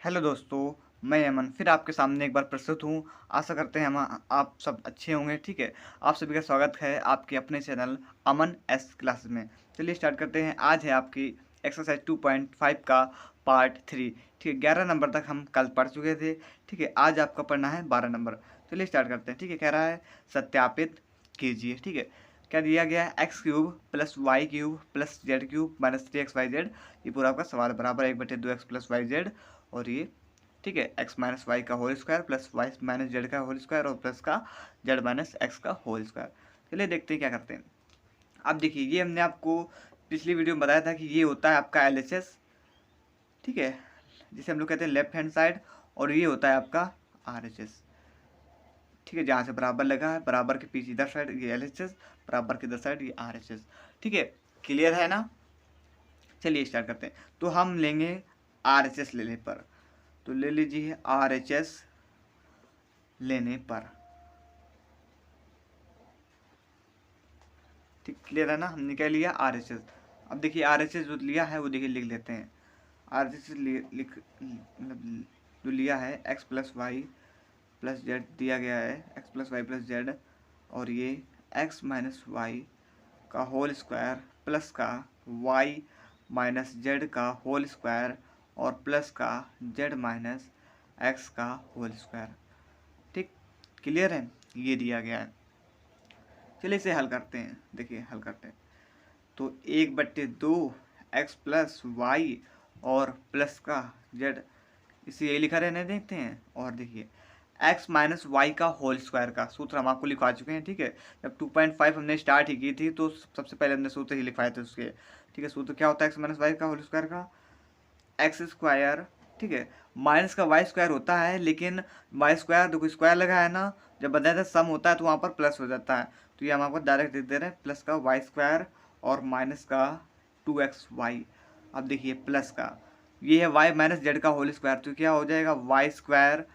Hello दोस्तों, मैं अमन फिर आपके सामने एक बार प्रस्तुत हूँ। आशा करते हैं हम आप सब अच्छे होंगे। ठीक है, आप सभी का स्वागत है आपके अपने चैनल अमन एस क्लासेस में। चलिए स्टार्ट करते हैं। आज है आपकी एक्सरसाइज 2.5 का पार्ट 3। ठीक है, 11 नंबर तक हम कल पढ़ चुके थे। ठीक है, आज आपका पढ़ना है 12 नंबर। चलिए स्टार्ट करते हैं। ठीक है, कह रहा है सत्यापित कीजिए। ठीक है, क्या दिया गया है? X cube plus y cube plus z cube minus 3xyz। ये पूरा आपका सवाल बराबर 1/2x प्लस वाई जेड। और ये ठीक है एक्स माइनस वाई का whole square plus y minus z का होल स्क्वायर और प्लस का जेड माइनस एक्स का होल स्क्वायर। चलिए देखते हैं क्या करते हैं। अब देखिए, ये हमने आपको पिछली वीडियो में बताया था कि ये होता है आपका एलएचएस। ठीक है, जिसे हम लोग कहते हैं लेफ्ट हैंड साइड। और ये होता है आपका आरएचएस। ठीक है, जहाँ से बराबर लगा है, बराबर के पीछे इधर साइड ये एलएचएस, बराबर के इधर साइड ये आरएचएस। ठीक है, क्लियर है ना? चलिए स्टार्ट करते हैं। तो हम लेंगे आरएचएस लेने पर, तो ले लीजिए आरएचएस लेने पर। ठीक, क्लियर है ना? हमने क्या लिया? आरएचएस। अब देखिए आरएचएस जो लिया है वो देखिए लिख लेते हैं। आरएचएस लिख मतलब जो लिया है x plus y plus z दिया गया है, x plus y plus z. और ये एक्स माइनस वाई का होल स्क्वायर प्लस का वाई माइनस जेड का होल स्क्वायर और प्लस का जेड माइनस एक्स का होल स्क्वायर। ठीक, क्लियर है? ये दिया गया है। चलिए इसे हल करते हैं। देखिए हल करते हैं। तो 1/2 एक्स प्लस वाई और प्लस का जेड, इसे यही लिखा रहने देखते हैं। और देखिए एक्स माइनस वाई का होल स्क्वायर का सूत्र हम आपको लिखवा चुके हैं। ठीक है, जब 2.5 हमने स्टार्ट ही की थी तो सबसे पहले हमने सूत्र ही लिखवाए थे उसके। ठीक है, सूत्र क्या होता है एक्स माइनस वाई का होल स्क्वायर का? X square. ठीक है, माइनस का वाई स्क्वायर होता है, लेकिन वाई स्क्वायर देखो स्क्वायर लगा है ना, जब बताया था सम होता है तो वहाँ पर प्लस हो जाता है। तो ये हम आपको डायरेक्ट दे दे रहे हैं प्लस का वाई स्क्वायर और माइनस का 2xy। अब देखिए प्लस का ये है वाई माइनस जेड का होल स्क्वायर, तो क्या हो जाएगा? वाई स्क्वायर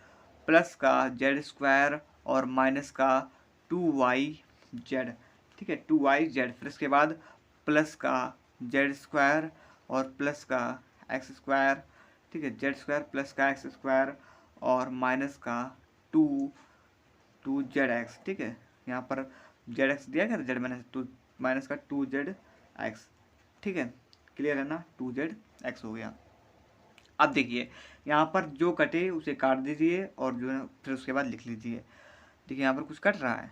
प्लस का जेड स्क्वायर और माइनस का 2yz। ठीक है, 2yz। फिर इसके बाद प्लस का जेड स्क्वायर और प्लस का एक्स स्क्वायर। ठीक है, जेड स्क्वायर प्लस का एक्स स्क्वायर और माइनस का टू टू जेड एक्स। ठीक है, यहाँ पर जेड एक्स दिया गया, जेड माइनस टू माइनस का 2zx। ठीक है, क्लियर है ना? 2zx हो गया। अब देखिए यहाँ पर जो कटे उसे काट दीजिए और जो है फिर उसके बाद लिख लीजिए। देखिए यहाँ पर कुछ कट रहा है,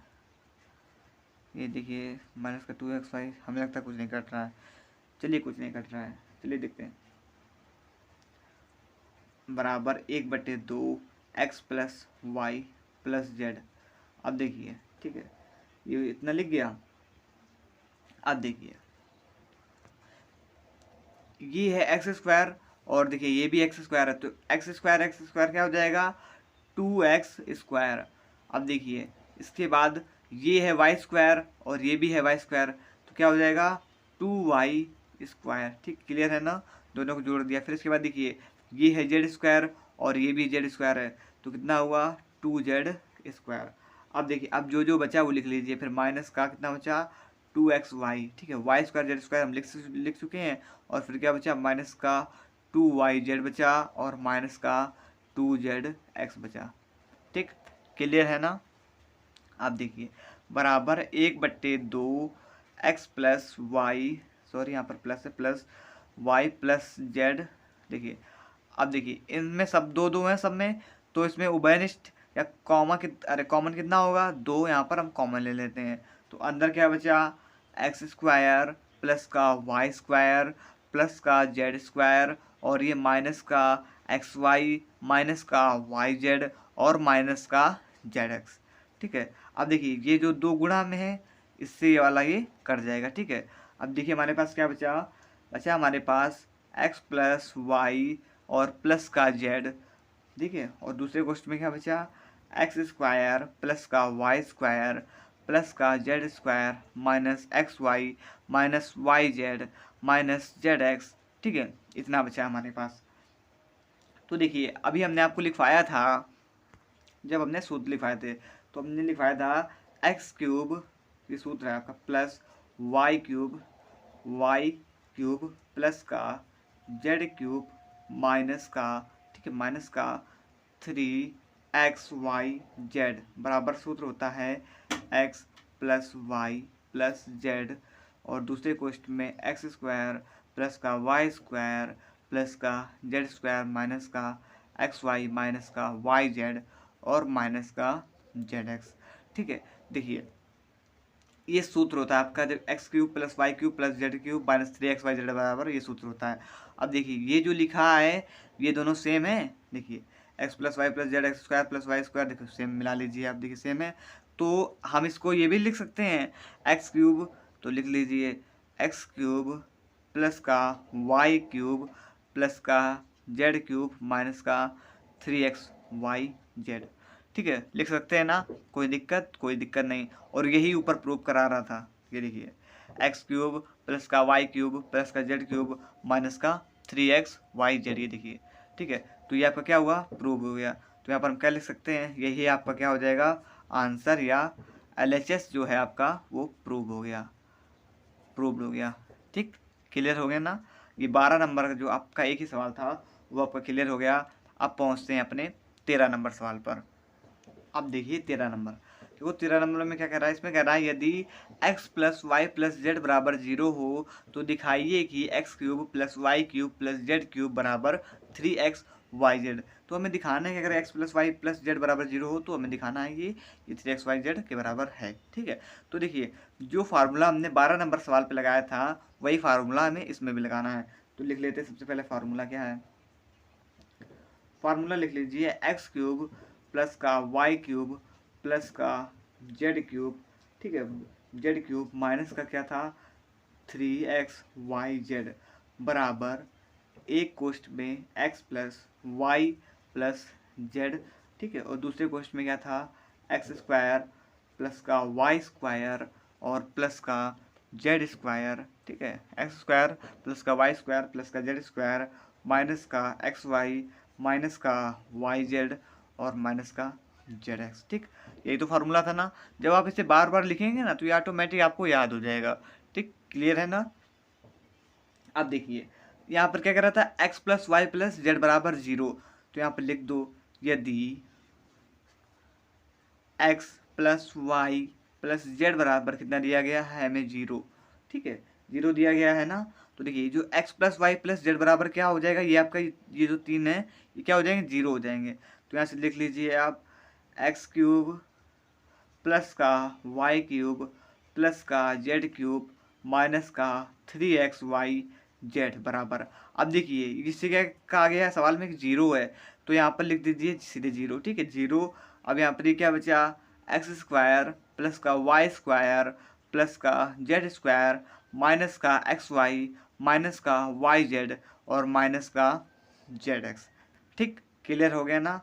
ये देखिए माइनस का 2xy, हमें लगता है कुछ नहीं कट रहा है। चलिए कुछ नहीं कट रहा है, चलिए देखते हैं। बराबर 1/2 x plus y plus z. अब देखिए ठीक है, ये इतना लिख गया। अब देखिए ये है एक्स स्क्वायर और देखिए ये भी एक्स स्क्वायर है, तो एक्स स्क्वायर क्या हो जाएगा? 2x square. अब देखिए इसके बाद ये है वाई स्क्वायर और ये भी है वाई स्क्वायर, तो क्या हो जाएगा? 2y square. ठीक, क्लियर है ना? दोनों को जोड़ दिया। फिर इसके बाद देखिए ये है जेड स्क्वायर और ये भी जेड स्क्वायर है, तो कितना हुआ? 2z square. अब देखिए अब जो जो बचा वो लिख लीजिए। फिर माइनस का कितना बचा? 2xy। ठीक है, वाई स्क्वायर जेड स्क्वायर हम लिख चुके हैं। और फिर क्या बचा? माइनस का 2yz बचा और माइनस का 2zx बचा। ठीक, क्लियर है ना? आप देखिए बराबर 1/2 एक्स प्लस वाई, सॉरी यहाँ पर प्लस है, प्लस वाई प्लस जेड। देखिए अब देखिए इनमें सब दो दो हैं सब में, तो इसमें उभयनिष्ठ या अरे कॉमन कितना होगा? 2। यहाँ पर हम कॉमन ले लेते हैं, तो अंदर क्या बचा? एक्स स्क्वायर प्लस का वाई स्क्वायर प्लस का जेड स्क्वायर और ये माइनस का एक्स वाई माइनस का वाई जेड और माइनस का जेड एक्स। ठीक है, अब देखिए ये जो दो गुणा में है इससे ये वाला ये कट जाएगा। ठीक है, अब देखिए हमारे पास क्या बचा? बचा हमारे पास एक्स प्लस वाई और प्लस का जेड। देखिए और दूसरे क्वेश्चन में क्या बचा? एक्स स्क्वायर प्लस का वाई स्क्वायर प्लस का z square minus x y minus y z minus z x. ठीक है, इतना बचा हमारे पास। तो देखिए अभी हमने आपको लिखवाया था, जब हमने सूत्र लिखवाए थे तो हमने लिखवाया था एक्स क्यूब, ये सूत्र है आपका, प्लस वाई क्यूब प्लस का जेड क्यूब माइनस का ठीक है, माइनस का 3xyz बराबर सूत्र होता है x plus y plus z, और दूसरे क्वेश्चन में एक्स स्क्वायर प्लस का वाई स्क्वायर प्लस का जेड स्क्वायर माइनस का एक्स वाई माइनस का वाई जेड और माइनस का जेड एक्स। ठीक है, देखिए ये सूत्र होता है आपका, जब x cube plus y cube plus z cube minus 3xyz बराबर, ये सूत्र होता है। अब देखिए ये जो लिखा है ये दोनों सेम है, देखिए x plus y plus z x square plus y square, देखो सेम मिला लीजिए आप, देखिए सेम है। तो हम इसको ये भी लिख सकते हैं एक्स क्यूब, तो लिख लीजिए एक्स क्यूब प्लस का वाई क्यूब प्लस का जेड क्यूब माइनस का 3xyz। ठीक है, लिख सकते हैं ना, कोई दिक्कत नहीं। और यही ऊपर प्रूव करा रहा था, ये देखिए एक्स क्यूब प्लस का वाई क्यूब प्लस का जेड क्यूब माइनस का 3xyz, ये देखिए। ठीक है, तो ये आपका क्या हुआ, प्रूव हो गया। तो यहाँ पर हम क्या लिख सकते हैं, यही आपका क्या हो जाएगा आंसर, या LHS जो है आपका वो प्रूव हो गया। ठीक, क्लियर हो गया ना। ये 12 नंबर का जो आपका एक ही सवाल था वो आपका क्लियर हो गया। अब पहुँचते हैं अपने 13 नंबर सवाल पर। अब देखिए 13 नंबर, देखो 13 नंबर में क्या कह रहा है, इसमें कह रहा है यदि x plus y plus z बराबर 0 हो तो दिखाइए कि x cube plus y cube plus z cube बराबर 3xyz। तो हमें दिखाना है कि अगर x plus y plus z बराबर 0 हो तो हमें दिखाना है ये 3xyz के बराबर है। ठीक है, तो देखिए जो फार्मूला हमने 12 नंबर सवाल पे लगाया था वही फार्मूला हमें इसमें भी लगाना है। तो लिख लेते हैं, सबसे पहले फार्मूला क्या है, फार्मूला लिख लीजिए एक्स क्यूब प्लस का वाई क्यूब प्लस का जेड क्यूब, ठीक है, जेड क्यूब माइनस का क्या था 3xyz बराबर एक क्वेश्चन में x plus y plus z, ठीक है, और दूसरे क्वेश्चन में क्या था एक्स स्क्वायर प्लस का वाई स्क्वायर और प्लस का जेड स्क्वायर। ठीक है, एक्स स्क्वायर प्लस का वाई स्क्वायर प्लस का जेड स्क्वायर माइनस का एक्स वाई माइनस का वाई जेड और माइनस का जेड एक्स। ठीक, यही तो फार्मूला था ना। जब आप इसे बार बार लिखेंगे ना तो ये ऑटोमेटिक आपको याद हो जाएगा। ठीक, क्लियर है ना। अब देखिए यहाँ पर क्या कर रहा था x plus y plus z बराबर 0, तो यहाँ पर लिख दो यदि x plus y plus z बराबर कितना दिया गया है हमें 0। ठीक है, 0 दिया गया है ना। तो देखिए जो x plus y plus z बराबर क्या हो जाएगा, ये आपका ये जो 3 है ये क्या हो जाएंगे 0 हो जाएंगे। तो यहाँ से लिख लीजिए आप एक्स क्यूब प्लस का वाई क्यूब प्लस का जेड क्यूब माइनस का 3xyz बराबर। अब देखिए इससे क्या कहा गया है सवाल में, 0 है तो यहाँ पर लिख दीजिए सीधे 0। ठीक है, 0। अब यहाँ पर ये क्या बचा एक्स स्क्वायर प्लस का वाई स्क्वायर प्लस का जेड स्क्वायर माइनस का एक्स वाई माइनस का वाई जेड और माइनस का जेड एक्स। ठीक, क्लियर हो गया ना।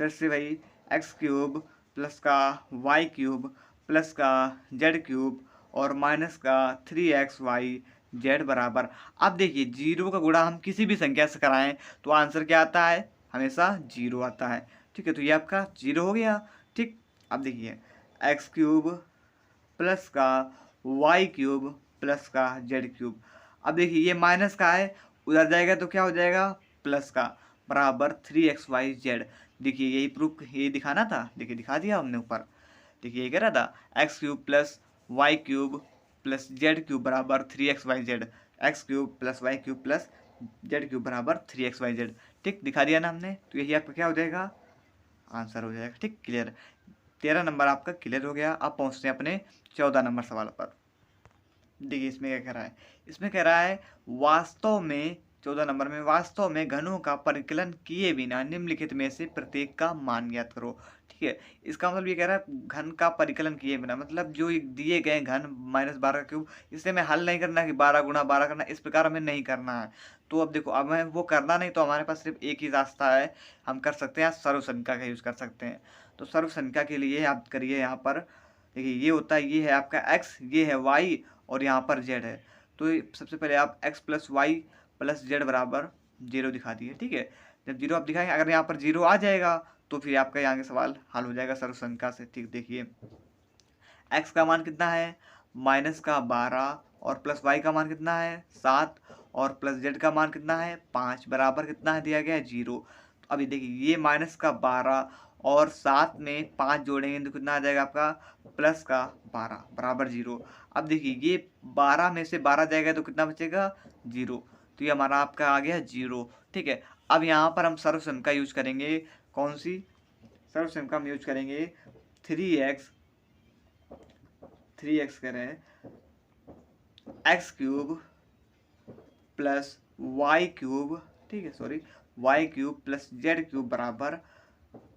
फिर से भाई एक्स क्यूब प्लस का वाई क्यूब प्लस का जेड क्यूब और माइनस का 3xyz बराबर। अब देखिए 0 का गुणा हम किसी भी संख्या से कराएं तो आंसर क्या आता है, हमेशा 0 आता है। ठीक है, तो ये आपका 0 हो गया। ठीक, अब देखिए एक्स क्यूब प्लस का वाई क्यूब प्लस का जेड क्यूब। अब देखिए ये माइनस का है, उधर जाएगा तो क्या हो जाएगा प्लस का, बराबर 3xyz। देखिए यही प्रूफ ये दिखाना था, देखिए दिखा दिया हमने ऊपर। देखिए ये कह रहा था x cube plus y cube plus z cube बराबर 3xyz, x cube plus y cube plus z cube बराबर 3xyz। ठीक, दिखा दिया ना हमने, तो यही आपका क्या हो जाएगा आंसर हो जाएगा। ठीक, क्लियर। 13 नंबर आपका क्लियर हो गया। अब पहुँचते हैं अपने 14 नंबर सवाल पर। देखिए इसमें क्या कह रहा है, इसमें कह रहा है वास्तव में 14 नंबर में वास्तव में घनों का परिकलन किए बिना निम्नलिखित में से प्रत्येक का मान ज्ञात करो। ठीक है, इसका मतलब ये कह रहा है घन का परिकलन किए बिना, मतलब जो दिए गए घन -12 क्यूब, इसे हमें हल नहीं करना कि 12 गुणा 12 करना, इस प्रकार हमें नहीं करना है। तो अब देखो अब हमें वो करना नहीं, तो हमारे पास सिर्फ एक ही रास्ता है, हम कर सकते हैं सर्व संख्या का यूज़ कर सकते हैं। तो सर्व संख्या के लिए आप करिए, यहाँ पर देखिए ये होता है, ये है आपका x, ये है y और यहाँ पर z है। तो सबसे पहले आप x plus y plus z बराबर 0 दिखा दिए। ठीक है, जब 0 आप दिखाएंगे, अगर यहाँ पर 0 आ जाएगा तो फिर आपका यहाँ के सवाल हल हो जाएगा सर्व संख्या से। ठीक, देखिए x का मान कितना है माइनस का 12 और प्लस y का मान कितना है 7 और प्लस z का मान कितना है 5 बराबर कितना है दिया गया है 0। अभी देखिए ये -12 और साथ में 5 जोड़ेंगे तो कितना आ जाएगा आपका +12 बराबर 0। अब देखिए ये 12 में से 12 जाएगा तो कितना बचेगा 0, तो ये हमारा आपका आ गया 0। ठीक है, अब यहाँ पर हम सर्वसम का यूज करेंगे। कौन सी सर्वसम का हम यूज करेंगे? 3x करें x³ प्लस y³, ठीक है सॉरी y³ प्लस z³ बराबर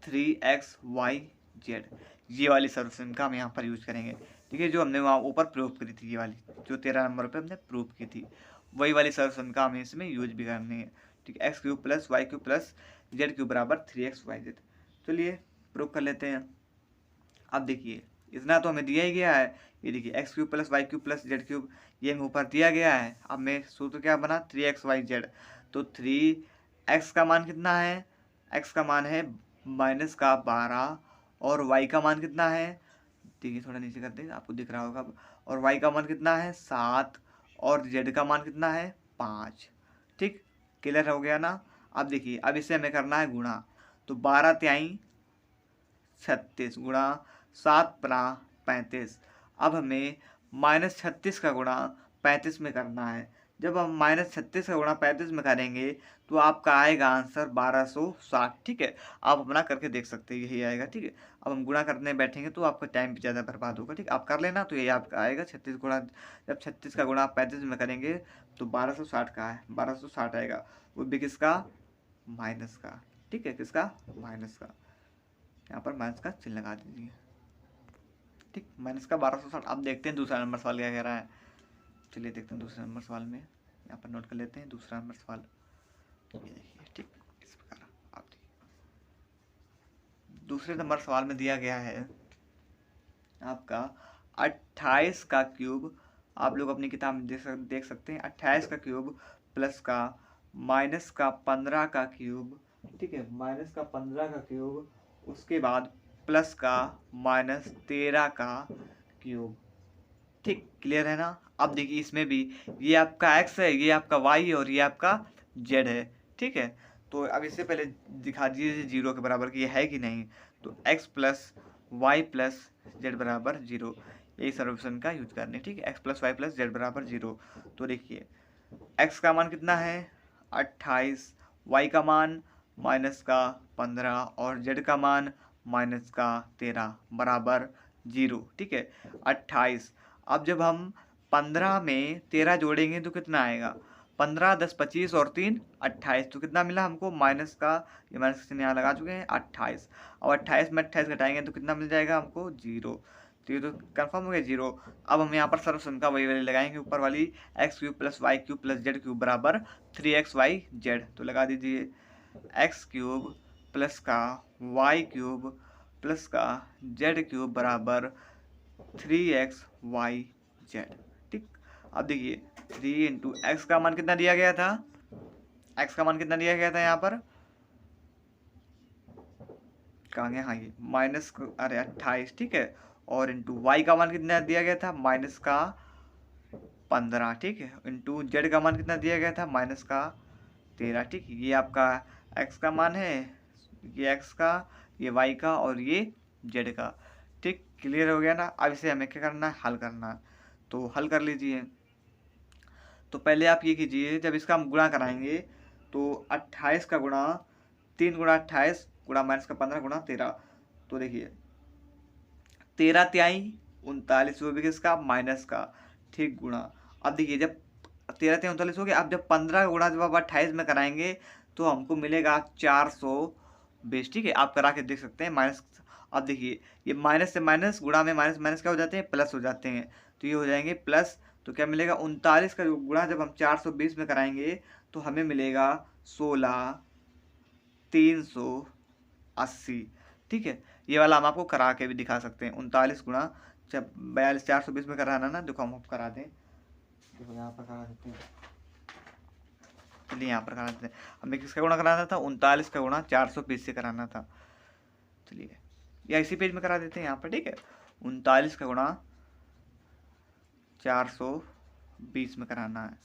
3xyz। ये वाली सर्वसम का हम यहाँ पर यूज करेंगे। ठीक है, जो हमने वहाँ ऊपर प्रूव करी थी, ये वाली जो 13 नंबर पे हमने प्रूव की थी, वही वाली सर्वसम का हमें इसमें यूज भी करनी है। ठीक है, x³ plus y³ plus z³ बराबर 3xyz। चलिए प्रूव कर लेते हैं। अब देखिए इतना तो हमें दिया ही गया है, ये देखिए x³ plus y³ plus z³, ये हमें ऊपर दिया गया है। अब मैं सूत्र क्या बना 3xyz, तो 3x का मान कितना है? x का मान है -12 और y का मान कितना है? देखिए थोड़ा नीचे करते हैं, आपको दिख रहा होगा अब। और y का मान कितना है 7 और z का मान कितना है 5। ठीक, क्लियर हो गया ना? अब देखिए अब इसे हमें करना है गुणा, तो 12 तिहाई 36 गुणा 7 बना 35। अब हमें -36 का गुणा 35 में करना है। जब हम -36 का गुणा 35 में करेंगे तो आपका आएगा आंसर 1260। ठीक है, आप अपना करके देख सकते हैं, यही आएगा। ठीक है, अब हम गुणा करने बैठेंगे तो आपका टाइम भी ज़्यादा बर्बाद होगा। ठीक, आप कर लेना, तो यही आपका आएगा 36 गुणा, जब 36 का गुणा आप 35 में करेंगे तो 1260 का है, 1260 आएगा, वो भी किसका? माइनस का। ठीक है, किसका? माइनस का। यहाँ पर माइनस का चिन्ह लगा दीजिए। ठीक, माइनस का 1260। अब देखते हैं दूसरा नंबर सवाल क्या कह रहा है। चलिए देखते हैं दूसरे नंबर सवाल में, यहाँ पर नोट कर लेते हैं दूसरा नंबर सवाल। ये देखिए, ठीक इस प्रकार आप देखिए दूसरे नंबर सवाल में दिया गया है आपका 28 का क्यूब। आप लोग अपनी किताब में देख सकते हैं 28 का क्यूब प्लस का -15 का क्यूब। ठीक है, -15 का क्यूब, उसके बाद प्लस का -13 का क्यूब। ठीक, क्लियर है ना? अब देखिए इसमें भी ये आपका x है, ये आपका y है और ये आपका z है। ठीक है, तो अब इससे पहले दिखा दीजिए 0 के बराबर कि ये है कि नहीं। तो x plus y plus z बराबर 0, यही सर्वसम का यूज करने। ठीक है, x plus y plus z बराबर 0। तो देखिए x का मान कितना है 28, y का मान -15 और z का मान -13 बराबर 0। ठीक है, 28। अब जब हम 15 में 13 जोड़ेंगे तो कितना आएगा? 15 10 25 और 3 28, तो कितना मिला हमको? माइनस का, ये माइनस का चिन्ह यहाँ लगा चुके हैं 28। अब 28 में 28 घटाएंगे तो कितना मिल जाएगा हमको? 0। तो ये तो कन्फर्म हो गया 0। अब हम यहाँ पर सर्वसम का वही वाली लगाएंगे, ऊपर वाली x³ plus y³ plus z³ बराबर 3xyz। तो लगा दीजिए x³ प्लस का y³ प्लस का z³ बराबर 3xyz। ठीक, अब देखिए 3 इंटू एक्स का मान कितना दिया गया था? x का मान कितना दिया गया था यहाँ पर? कहाँ गया? हाँ ये माइनस, अरे 28। ठीक है, और इंटू वाई का मान कितना दिया गया था? -15। ठीक है, इंटू जेड का मान कितना दिया गया था? -13। ठीक, ये आपका x का मान है, ये x का, ये y का और ये z का। ठीक, क्लियर हो गया ना? अब इसे हमें क्या करना है? हल करना है। तो हल कर लीजिए। तो पहले आप ये कीजिए, जब इसका हम गुणा कराएंगे तो 28 का गुणा 3 गुणा 28 गुणा -15 गुणा 13, तो देखिए 13 तिहाई 39, वो भी किसका? माइनस का। ठीक, गुणा। अब देखिए जब 13 तिहाई 39 हो गया, अब जब 15 का गुणा जब आप 28 में कराएंगे तो हमको मिलेगा 420। ठीक है, आप करा के देख सकते हैं माइनस। अब देखिए ये माइनस से माइनस, गुणा में माइनस माइनस क्या हो जाते हैं? प्लस हो जाते हैं, तो ये हो जाएंगे प्लस। तो क्या मिलेगा? 39 का गुणा जब हम 420 में कराएंगे तो हमें मिलेगा 16,380। ठीक है, ये वाला हम आपको करा के भी दिखा सकते हैं। 39 गुणा जब 42 420 में कराना ना, देखो हम करा दें, देखो यहाँ पर करा देते हैं। चलिए यहाँ पर करा देते हैं। हमें किसका गुणा कराना था? 39 का गुणा 420 से कराना था। चलिए या इसी पेज में करा देते हैं यहाँ पर। ठीक है, 39 का गुणा 420 में कराना है।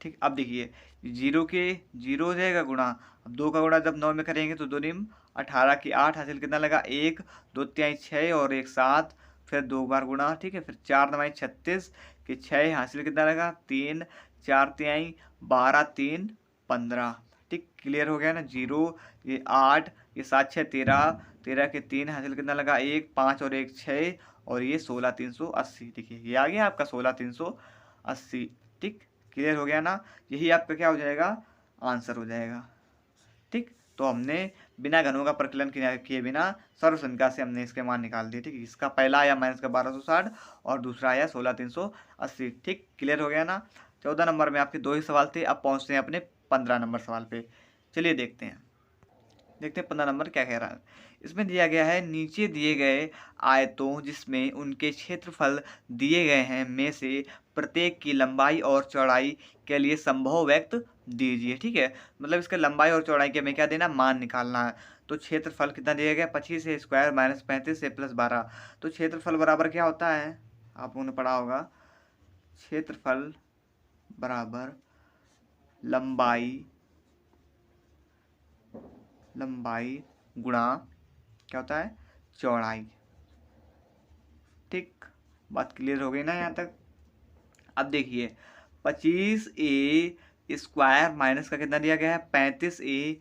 ठीक, अब देखिए जीरो के जीरो हो जाएगा गुणा, अब 2 का गुणा जब 9 में करेंगे तो 2 निम 18 की 8 हासिल कितना लगा 1, 2 तिहाई 6 और 1 7, फिर 2 बार गुणा, ठीक है, फिर 4 9 36 कि 6 हासिल कितना लगा 3, 4 तिहाई 12 3 15। ठीक, क्लियर हो गया ना। जीरो, ये 8, ये 7 6 13, 13 के 3 हासिल कितना लगा 1, 5 और 1 6 और ये 16 380। देखिए ये आ गया आपका 16 380। ठीक, क्लियर हो गया ना। यही आपका क्या हो जाएगा, आंसर हो जाएगा। ठीक, तो हमने बिना घनों का प्रकलन किए बिना सर्वसंख्या से हमने इसके मान निकाल दिए। ठीक, इसका पहला आया माइनस का 1260 और दूसरा आया 16 380। ठीक, क्लियर हो गया ना। 14 नंबर में आपके 2 ही सवाल थे। अब पहुंचते हैं अपने 15 नंबर सवाल पे। चलिए देखते हैं 15 नंबर क्या कह रहा है। इसमें दिया गया है नीचे दिए गए आयतों जिसमें उनके क्षेत्रफल दिए गए हैं में से प्रत्येक की लंबाई और चौड़ाई के लिए संभव व्यक्त दीजिए। ठीक है, मतलब इसका लंबाई और चौड़ाई के हमें क्या देना, मान निकालना है। तो क्षेत्रफल कितना दिया गया 25 है स्क्वायर माइनस 35 है प्लस 12। तो क्षेत्रफल बराबर क्या होता है, आप लोगों ने पढ़ा होगा, क्षेत्रफल बराबर लंबाई गुणा क्या होता है, चौड़ाई। ठीक, बात क्लियर हो गई ना यहाँ तक। अब देखिए 25a स्क्वायर माइनस का कितना दिया गया है 35a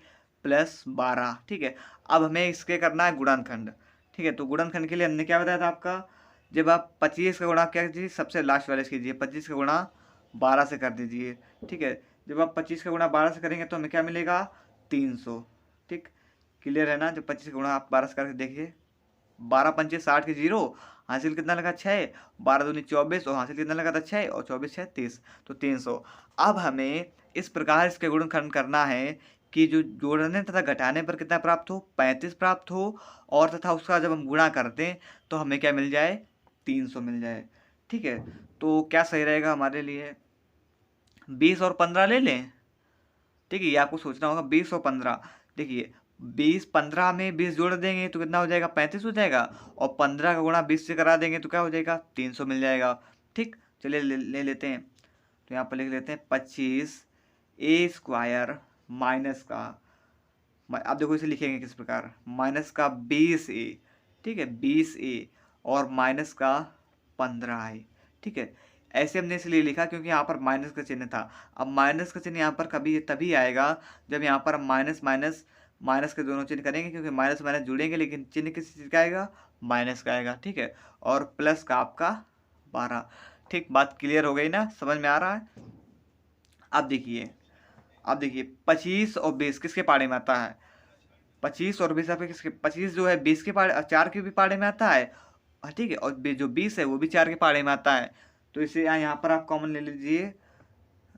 प्लस 12। ठीक है, अब हमें इसके करना है गुणनखंड। ठीक है, तो गुणनखंड के लिए हमने क्या बताया था आपका, जब आप 25 का गुणा क्या कीजिए, सबसे लास्ट वाले से कीजिए, 25 का गुणा 12 से कर दीजिए। ठीक है, जब आप 25 का गुणा 12 से करेंगे तो हमें क्या मिलेगा 300। ठीक, क्लियर है ना। जब 25 का गुणा आप 12 से करके देखिए, 12 पंचे 60 के जीरो, हासिल कितना लगा 6, 12 दूनी 24 और हासिल कितना लगा था 6 और 24 6 30, तो 300। अब हमें इस प्रकार इसके गुणनखंड करना है कि जो जोड़ने तथा घटाने पर कितना प्राप्त हो 35 प्राप्त हो, और तथा उसका जब हम गुणा करते हैं तो हमें क्या मिल जाए 300 मिल जाए। ठीक है, तो क्या सही रहेगा हमारे लिए, 20 और 15 ले लें। ठीक है, ये आपको सोचना होगा 20 और 15। देखिए 20 15 में 20 जोड़ देंगे तो कितना हो जाएगा 35 हो जाएगा, और 15 का गुणा 20 से करा देंगे तो क्या हो जाएगा 300 मिल जाएगा। ठीक, चलिए ले लेते हैं। तो यहाँ पर लिख लेते हैं 25a स्क्वायर माइनस का, अब देखो इसे लिखेंगे किस प्रकार, माइनस का 20a। ठीक है, 20a और माइनस का 15a। ठीक है, ऐसे हमने इसलिए लिखा क्योंकि यहाँ पर माइनस का चिन्ह था। अब माइनस का चिन्ह यहाँ पर कभी तभी आएगा जब यहाँ पर हम माइनस माइनस माइनस के दोनों चिन्ह करेंगे, क्योंकि माइनस माइनस जुड़ेंगे लेकिन चिन्ह किस चीज़ का आएगा, माइनस का आएगा। ठीक है, और प्लस का आपका 12। ठीक, बात क्लियर हो गई ना, समझ में आ रहा है। अब देखिए 25 और 20 किसके पाड़े में आता है, 25 और 20 आपके किसके, 25 जो है 20 के पाड़े 4 के भी पाड़े में आता है। ठीक है, और जो 20 है वो भी 4 के पाड़े में आता है। तो इसे यहाँ पर आप कॉमन ले लीजिए,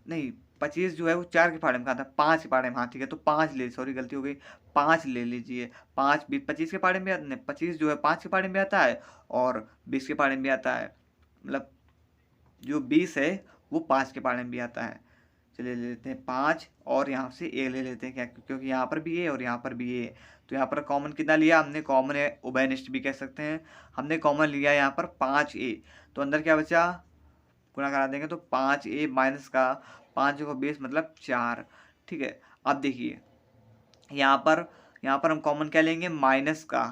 नहीं 25 जो है वो 4 के पाड़े में आता है, 5 के पाड़े में, हाँ ठीक है, तो 5 ले, सॉरी गलती हो गई, 5 ले लीजिए। 5 भी 25 के पाड़े में, 25 जो है 5 के पाड़े में आता है और 20 के पाड़े में आता है, मतलब जो 20 है वो 5 के पाड़े में भी आता है। चलिए ले लेते हैं 5 और यहाँ से ए ले लेते हैं, क्या क्योंकि यहाँ पर भी ए और यहाँ पर भी ए, तो यहाँ पर कॉमन कितना लिया हमने, कॉमन है उभयनिष्ठ भी कह सकते हैं, हमने कॉमन लिया यहाँ पर 5a। तो अंदर क्या बचा, गुणा करा देंगे तो 5a माइनस का 5 को 20 मतलब 4। ठीक है, अब देखिए यहाँ पर हम कॉमन क्या लेंगे, माइनस का,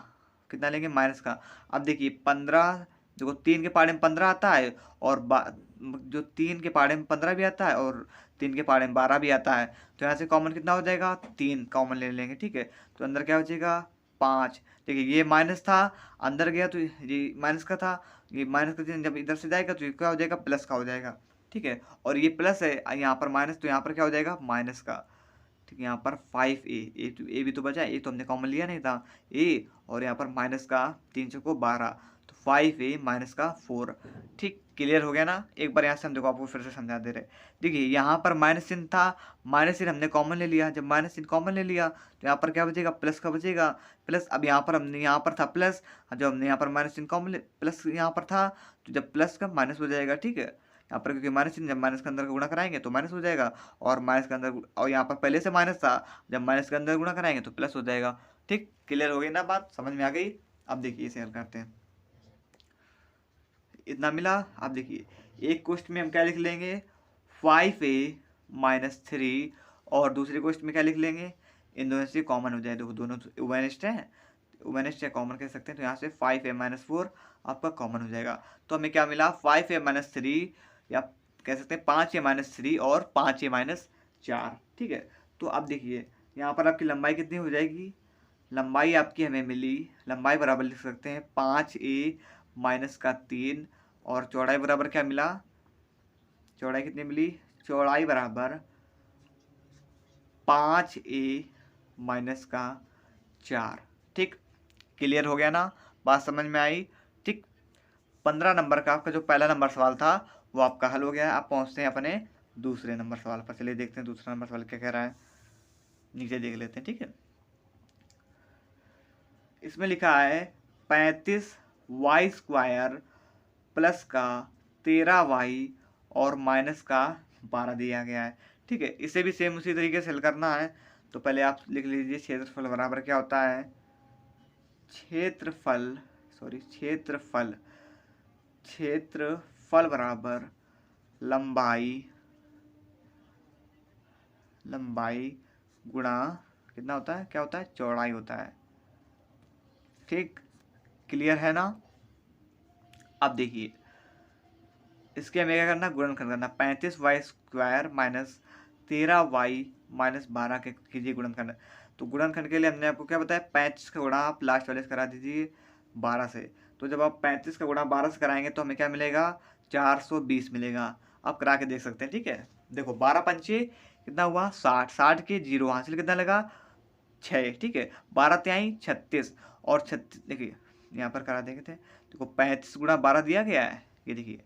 कितना लेंगे माइनस का। अब देखिए 15, देखो 3 के पाड़े में 15 आता है, और जो 3 के पाड़े में 15 भी आता है और 3 के पाड़े में 12 भी आता है। तो यहाँ से कॉमन कितना हो जाएगा 3 कॉमन ले लेंगे। ठीक है, तो अंदर क्या हो जाएगा 5। देखिए ये माइनस था, अंदर गया तो ये माइनस का था, ये माइनस का चिन्ह जब इधर से जाएगा तो ये क्या हो जाएगा प्लस का हो जाएगा। ठीक है, और ये प्लस है यहाँ पर माइनस, तो यहाँ पर क्या हो जाएगा माइनस का। ठीक है, यहाँ पर 5a, ए भी तो बचा, ए तो हमने कॉमन लिया नहीं था ए, और यहाँ पर माइनस का 3 चौको 12, तो 5a माइनस का 4। ठीक, क्लियर हो गया ना। एक बार यहाँ से हम देखो आपको फिर से समझा दे रहे। देखिए यहाँ पर माइनस चिन्ह था, माइनस चिन्ह हमने कॉमन ले लिया, जब माइनस चिन्ह कॉमन ले लिया तो यहाँ पर क्या बचेगा प्लस का बचेगा, प्लस। अब यहाँ पर हमने यहाँ पर था प्लस, जब हमने यहाँ पर माइनस चिन्ह कॉमन प्लस यहाँ पर था, तो जब प्लस का माइनस हो जाएगा। ठीक है, यहाँ पर क्योंकि माइनस चिन्ह जब माइनस के अंदर गुणा कराएंगे तो माइनस हो जाएगा, और माइनस के अंदर, और यहाँ पर पहले से माइनस था, जब माइनस के अंदर गुणा कराएंगे तो प्लस हो जाएगा। ठीक, क्लियर हो गई ना, बात समझ में आ गई। अब देखिए इसे हल करते हैं, इतना मिला। अब देखिए एक क्वेश्चन में हम क्या लिख लेंगे 5a -3 और दूसरे क्वेश्चन में क्या लिख लेंगे, इन दोनों से कॉमन हो जाए, देखो दोनों उभयनिष्ठ हैं, उभयनिष्ठ या कॉमन कह सकते हैं, तो यहाँ से 5a-4 आपका कॉमन हो जाएगा। तो हमें क्या मिला 5a-3 या कह सकते हैं 5a-3 और 5a-4। ठीक है, तो अब देखिए यहाँ पर आपकी लंबाई कितनी हो जाएगी, लंबाई आपकी हमें मिली, लंबाई बराबर लिख सकते हैं 5a-3 और चौड़ाई बराबर क्या मिला, चौड़ाई कितनी मिली, चौड़ाई बराबर 5a-4। ठीक, क्लियर हो गया ना, बात समझ में आई। ठीक, 15 नंबर का आपका जो पहला नंबर सवाल था वो आपका हल हो गया। आप पहुंचते हैं अपने दूसरे नंबर सवाल पर। चलिए देखते हैं दूसरा नंबर सवाल क्या कह रहा है, नीचे देख लेते हैं। ठीक है, इसमें लिखा है 35y² प्लस का 13y और माइनस का 12 दिया गया है। ठीक है, इसे भी सेम उसी तरीके से हल करना है। तो पहले आप लिख लीजिए क्षेत्रफल बराबर क्या होता है, क्षेत्रफल बराबर लंबाई गुणा कितना होता है, क्या होता है, चौड़ाई होता है। ठीक, क्लियर है ना। अब देखिए इसके हमें क्या करना, गुणनखंड करना, 35y² माइनस 13y माइनस 12 के कीजिए गुणनखंड। तो गुणनखंड के लिए हमने आपको क्या बताया, 35 का गुणा आप लास्ट वाले से करा दीजिए 12 से। तो जब आप 35 का गुणा 12 से कराएंगे तो हमें क्या मिलेगा, 420 मिलेगा। आप करा के देख सकते हैं। ठीक है, देखो 12 पंचे कितना हुआ 60, 60 के 0 हासिल कितना लगा 6। ठीक है, 12 तिहाई 36 और 36 देखिए यहाँ पर करा देंगे थे, देखो 35 गुणा 12 दिया गया है, ये देखिए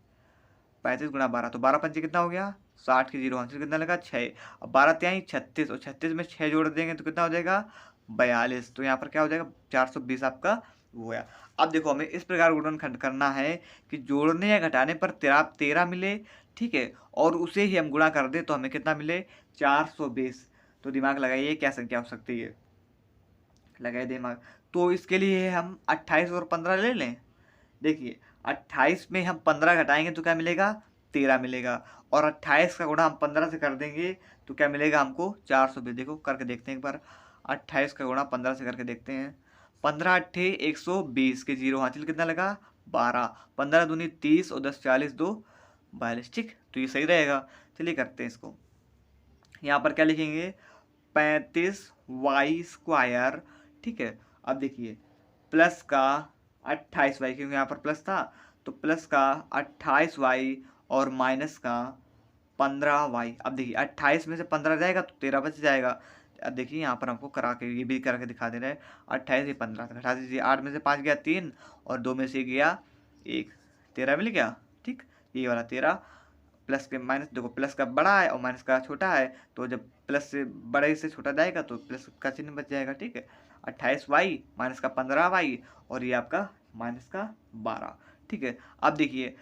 35 गुणा 12, तो 12 पंचे कितना हो गया 60 के 0 आंसर कितना लगा 6। अब 12 तिहाई 36 और 36 में 6 जोड़ देंगे तो कितना हो जाएगा 42। तो यहाँ पर क्या हो जाएगा 420 आपका वो गया। अब देखो हमें इस प्रकार गुणनखंड करना है कि जोड़ने या घटाने पर 13 मिले। ठीक है, और उसे ही हम गुणा कर दे तो हमें कितना मिले 420। तो दिमाग लगाइए क्या संख्या हो सकती है, लगाइए दिमाग। तो इसके लिए हम 28 और 15 ले लें। देखिए 28 में हम 15 घटाएंगे तो क्या मिलेगा 13 मिलेगा, और 28 का गुणा हम 15 से कर देंगे तो क्या मिलेगा हमको 420। देखो करके देखते हैं एक बार, 28 का गुणा 15 से करके देखते हैं। 15 अट्ठे 120 के 0 हासिल कितना लगा 12, 15 दूनी 30 और 10 40 2 42। ठीक, तो ये सही रहेगा। चलिए करते हैं इसको, यहाँ पर क्या लिखेंगे 35y²। ठीक है, अब देखिए प्लस का 28y, क्योंकि यहाँ पर प्लस था तो प्लस का 28y और माइनस का 15y। अब देखिए 28 में से 15 जाएगा तो 13 बच जाएगा। अब देखिए यहाँ पर हमको करा के ये भी करके दिखा दे रहे हैं, 28 से 15 घटा दीजिए, 8 में से 5 गया 3 और 2 में से गया 1, 13 मिल गया। ठीक, ये वाला 13 प्लस के माइनस, देखो प्लस का बड़ा है और माइनस का छोटा है, तो जब प्लस से बड़े से छोटा जाएगा तो प्लस का चिन्ह बच जाएगा। ठीक है, 28y माइनस का 15y और ये आपका माइनस का 12। ठीक है, अब देखिए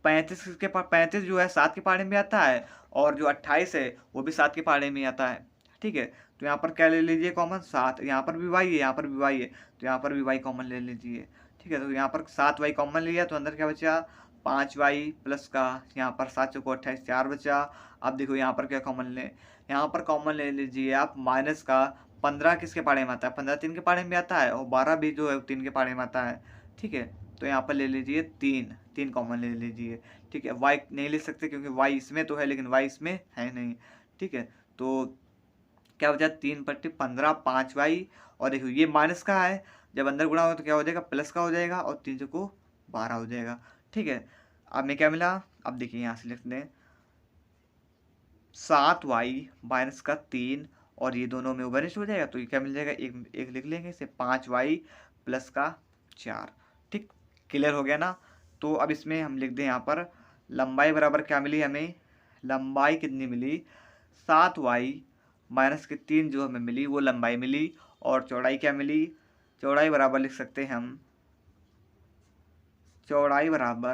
35 जो है 7 के पहाड़े में आता है, और जो 28 है वो भी 7 के पहाड़े में आता है। ठीक है, तो यहाँ पर क्या ले लीजिए कॉमन 7, यहाँ पर भी y है, यहाँ पर भी y है, तो यहाँ पर भी y कॉमन ले लीजिए। ठीक है, तो यहाँ पर 7y कॉमन लिया तो अंदर क्या बचा 5y प्लस का, यहाँ पर 7 चौको 28 4 बचा। अब देखो यहाँ पर क्या कॉमन ले, यहाँ पर कॉमन ले लीजिए आप माइनस का 15 किसके पाड़े में आता है, 15 3 के पाड़े में आता है, और 12 भी जो है 3 के पाड़े में आता है। ठीक है, तो यहाँ पर ले लीजिए 3 कॉमन ले लीजिए। ठीक है, y नहीं ले सकते क्योंकि y इसमें तो है लेकिन y इसमें है नहीं। ठीक है, तो क्या बचा 3 बटे 15 5y, और देखो ये माइनस का है, जब अंदर गुणा होगा तो क्या हो जाएगा प्लस का हो जाएगा, और 3 को 12 हो जाएगा। ठीक है, अब में क्या मिला, अब देखिए यहाँ से लिख दें 7y माइनस का 3 और ये दोनों में उभयनिष्ठ हो जाएगा, तो ये क्या मिल जाएगा एक लिख लेंगे इसे 5y प्लस का 4। ठीक, क्लियर हो गया ना। तो अब इसमें हम लिख दें यहाँ पर लंबाई बराबर क्या मिली हमें, लंबाई कितनी मिली 7y माइनस के 3 जो हमें मिली वो लंबाई मिली, और चौड़ाई क्या मिली, चौड़ाई बराबर लिख सकते हैं हम, चौड़ाई बराबर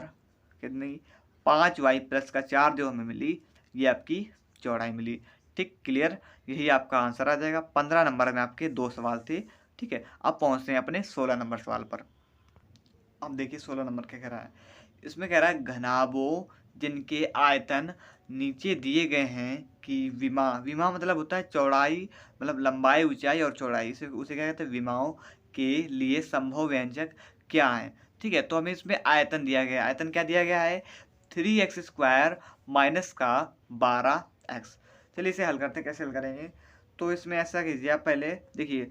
कितनी 5y प्लस का 4 जो हमें मिली ये आपकी चौड़ाई मिली। ठीक, क्लियर, यही आपका आंसर आ जाएगा। 15 नंबर में आपके 2 सवाल थे। ठीक है, अब पहुंचते हैं अपने 16 नंबर सवाल पर। अब देखिए 16 नंबर क्या कह रहा है, इसमें कह रहा है घनाभो जिनके आयतन नीचे दिए गए हैं कि विमा, विमा मतलब होता है चौड़ाई, मतलब लंबाई, ऊंचाई और चौड़ाई, इसे उसे क्या कहते हैं, विमाओं के लिए संभव व्यंजक क्या है। ठीक है, तो हमें इसमें आयतन दिया गया है। आयतन क्या दिया गया है, 3x² माइनस का 12x। चलिए इसे हल करते हैं, कैसे हल करेंगे। तो इसमें ऐसा कीजिए, आप पहले देखिए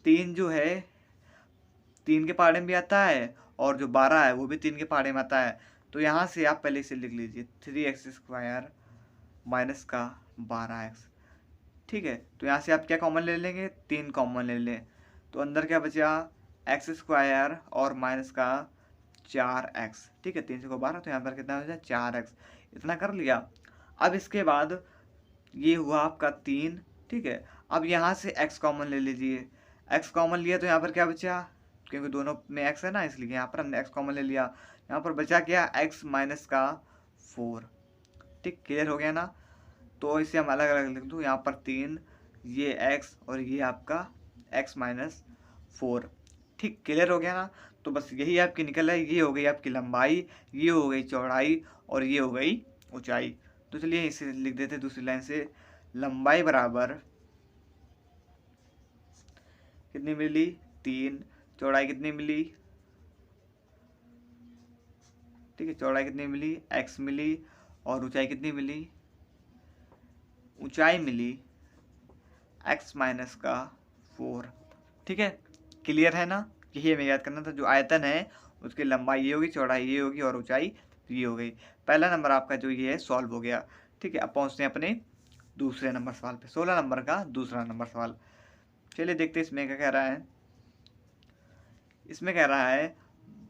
3 जो है 3 के पहाड़े में भी आता है, और जो 12 है वो भी 3 के पहाड़े में आता है। तो यहाँ से आप पहले इसे लिख लीजिए 3x² माइनस का 12x। ठीक है, तो यहाँ से आप क्या कॉमन ले लेंगे, 3 कॉमन ले लें, तो अंदर क्या बचा, x² और माइनस का 4x। ठीक है, 3 से को 12, तो यहाँ पर कितना बचा, 4x। इतना कर लिया। अब इसके बाद ये हुआ आपका 3। ठीक है, अब यहाँ से x कॉमन ले लीजिए। x कॉमन लिया तो यहाँ पर क्या बचा, क्योंकि दोनों में x है ना, इसलिए यहाँ पर हमने x कॉमन ले लिया। यहाँ पर बचा क्या, x माइनस का 4। ठीक, क्लियर हो गया ना। तो इसे हम अलग अलग लिख दूँ, यहाँ पर 3, ये x और ये आपका x माइनस 4। ठीक, क्लियर हो गया ना। तो बस यही आपकी निकल है, ये हो गई आपकी लंबाई, ये हो गई चौड़ाई और ये हो गई ऊंचाई। तो चलिए इसे लिख देते हैं दूसरी लाइन से, लंबाई बराबर कितनी मिली, 3, चौड़ाई कितनी मिली, ठीक है, चौड़ाई कितनी मिली, x मिली, और ऊंचाई कितनी मिली, ऊंचाई मिली x माइनस का 4। ठीक है, क्लियर है ना। यही हमें याद करना था, जो आयतन है उसकी लंबाई ये होगी, चौड़ाई ये होगी और ऊंचाई ये हो गई। पहला नंबर आपका जो ये है सॉल्व हो गया। ठीक है, अब पहुंचते हैं अपने दूसरे नंबर सवाल पे, 16 नंबर का दूसरा नंबर सवाल। चलिए देखते हैं इसमें क्या कह रहा है। इसमें कह रहा है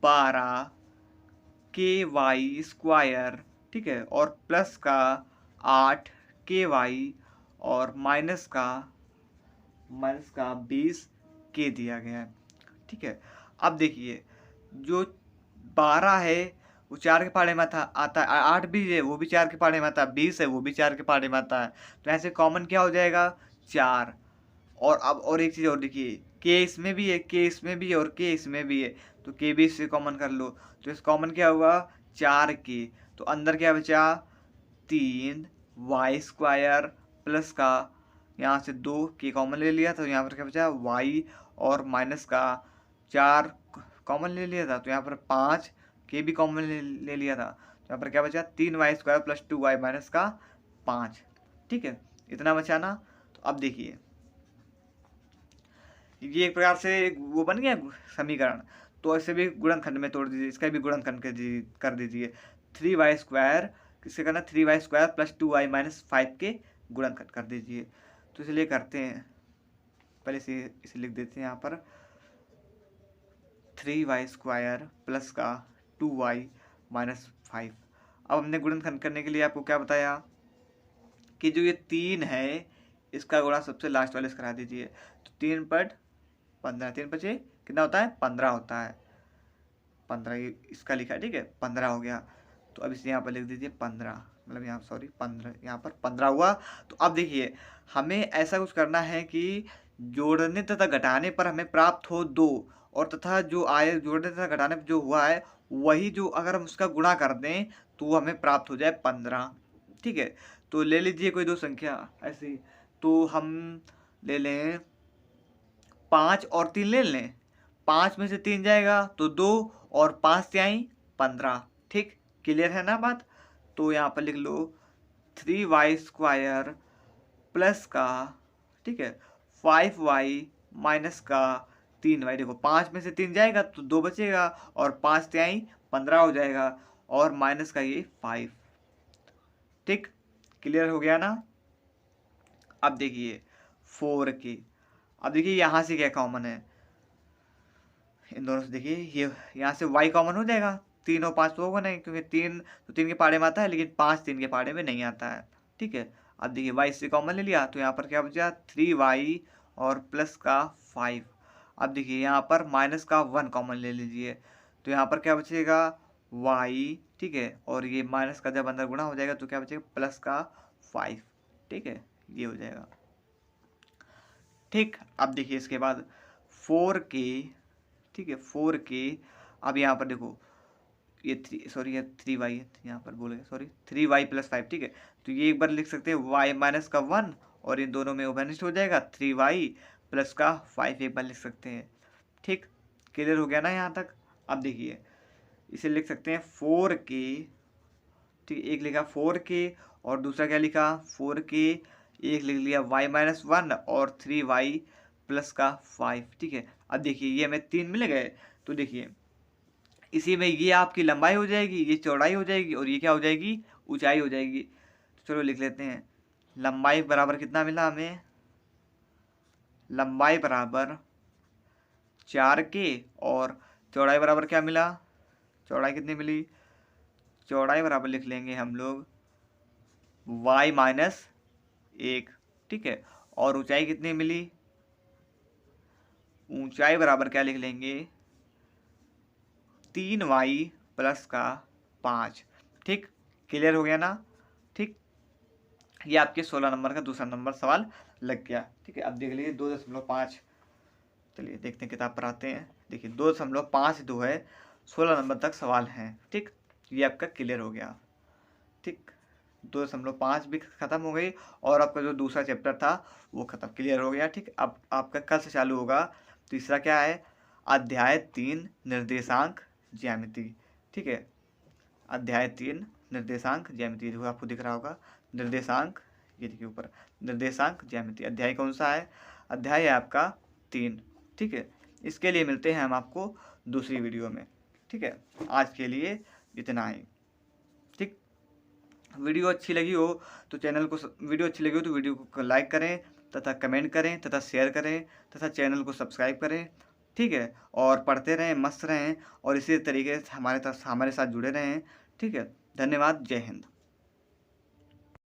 12ky², ठीक है, और प्लस का 8ky और माइनस का 20k दिया गया है। ठीक है, अब देखिए जो 12 है वो 4 के पहाड़े में आता है, 8 भी है वो भी 4 के पहाड़े में आता है, 20 है वो भी 4 के पहाड़े में आता है। तो ऐसे कॉमन क्या हो जाएगा, 4। और अब और एक चीज़ और देखिए, के इसमें भी है, के इसमें भी है और के इसमें भी है, तो के भी इससे कॉमन कर लो। तो इस कॉमन क्या हुआ, 4k। तो अंदर क्या बचा, 3y² प्लस का, यहाँ से 2k कॉमन ले लिया, तो यहाँ पर क्या बचा, y और माइनस का 4 कॉमन ले लिया था, तो यहाँ पर 5k भी कॉमन ले लिया था, तो यहाँ पर क्या बचा, 3y² प्लस 2y माइनस का 5। ठीक है, इतना बचा ना। तो अब देखिए ये एक प्रकार से वो बन गया समीकरण। तो ऐसे भी गुणनखंड में तोड़ दीजिए, इसका भी गुणनखंड कर दीजिए। 3y², किससे करना, 3y² प्लस 2y माइनस 5 के गुणनखंड कर दीजिए। तो इसलिए करते हैं, पहले इसे लिख देते हैं यहाँ पर, 3y² प्लस का 2y माइनस 5। अब हमने गुणनखंड करने के लिए आपको क्या बताया कि जो ये 3 है इसका गुणा सबसे लास्ट वाले से करा दीजिए। तो 3 पर 15, 3 बचे कितना होता है, 15 होता है, 15 इसका लिखा है। ठीक है, 15 हो गया। तो अब इसे यहाँ पर लिख दीजिए 15, मतलब यहाँ सॉरी 15, यहाँ पर 15 हुआ। तो अब देखिए हमें ऐसा कुछ करना है कि जोड़ने तथा घटाने पर हमें प्राप्त हो 2, और तथा जो आए जोड़ने तथा घटाने पर जो हुआ है वही जो अगर हम उसका गुणा कर दें तो वो हमें प्राप्त हो जाए 15। ठीक है, तो ले लीजिए कोई दो संख्या ऐसी, तो हम ले लें 5 और 3 ले लें। 5 में से 3 जाएगा तो 2, और 5 से आई 15। ठीक, क्लियर है ना बात। तो यहाँ पर लिख लो 3y² प्लस का, ठीक है, 5y माइनस का 3y। देखो 5 में से 3 जाएगा तो 2 बचेगा, और 5 से आई 15 हो जाएगा, और माइनस का ये 5। ठीक, क्लियर हो गया ना। अब देखिए 4k, अब देखिए यहाँ से क्या कॉमन है, इन दोनों से देखिए ये यहाँ से y कॉमन हो जाएगा। 3 और 5 तो होगा नहीं, क्योंकि 3 तो 3 के पहाड़े में आता है, लेकिन 5 3 के पहाड़े में नहीं आता है। ठीक है, अब देखिए y से कॉमन ले लिया, तो यहाँ पर क्या बचा, 3y और प्लस का 5। अब देखिए यहाँ पर माइनस का 1 कॉमन ले लीजिए, तो यहाँ पर क्या बचेगा, y। ठीक है, और ये माइनस का जब अंदर गुणा हो जाएगा तो क्या बचेगा, प्लस का 5। ठीक है, ये हो जाएगा। ठीक, अब देखिए इसके बाद 4k, ठीक है, 4k। अब यहाँ पर देखो ये ये 3y यहाँ पर बोले, सॉरी 3y+5, ठीक है। तो ये एक बार लिख सकते हैं y माइनस का 1 और इन दोनों में ओवरनिस्ट हो जाएगा, 3y प्लस का 5 एक बार लिख सकते हैं। ठीक, क्लियर हो गया ना यहाँ तक। अब देखिए इसे लिख सकते हैं 4k, ठीक, एक लिखा 4k और दूसरा क्या लिखा 4k, एक लिख लिया y माइनस 1 और 3y प्लस का 5, ठीक है। अब देखिए ये हमें 3 मिल गए, तो देखिए इसी में ये आपकी लंबाई हो जाएगी, ये चौड़ाई हो जाएगी और ये क्या हो जाएगी, ऊंचाई हो जाएगी। तो चलो लिख लेते हैं, लंबाई बराबर कितना मिला हमें, लंबाई बराबर 4k और चौड़ाई बराबर क्या मिला, चौड़ाई कितनी मिली, चौड़ाई बराबर लिख लेंगे हम लोग y माइनस 1, ठीक है। और ऊंचाई कितनी मिली, ऊंचाई बराबर क्या लिख लेंगे 3y प्लस का 5, ठीक, क्लियर हो गया ना। ठीक, ये आपके 16 नंबर का दूसरा नंबर सवाल लग गया, ठीक है। अब देख लीजिए 2.5, चलिए देखते हैं किताब पर आते हैं। देखिए 2.52 है, 16 नंबर तक सवाल हैं, ठीक, ये आपका क्लियर हो गया। ठीक, 2.5 भी खत्म हो गई और आपका जो दूसरा चैप्टर था वो खत्म, क्लियर हो गया। ठीक, अब आपका कल से चालू होगा तीसरा क्या है, अध्याय 3 निर्देशांक ज्यामिति, ठीक है। अध्याय 3 निर्देशांक ज्यामिति, जो आपको दिख रहा होगा निर्देशांक, ये देखिए ऊपर निर्देशांक ज्यामिति, अध्याय कौन सा है, अध्याय है आपका 3, ठीक है। इसके लिए मिलते हैं हम आपको दूसरी वीडियो में, ठीक है। आज के लिए इतना ही, ठीक। वीडियो अच्छी लगी हो तो वीडियो अच्छी लगी हो तो वीडियो को लाइक करें तथा कमेंट करें तथा शेयर करें तथा चैनल को सब्सक्राइब करें, ठीक है। और पढ़ते रहें, मस्त रहें और इसी तरीके से हमारे साथ जुड़े रहें, ठीक है। धन्यवाद, जय हिंद।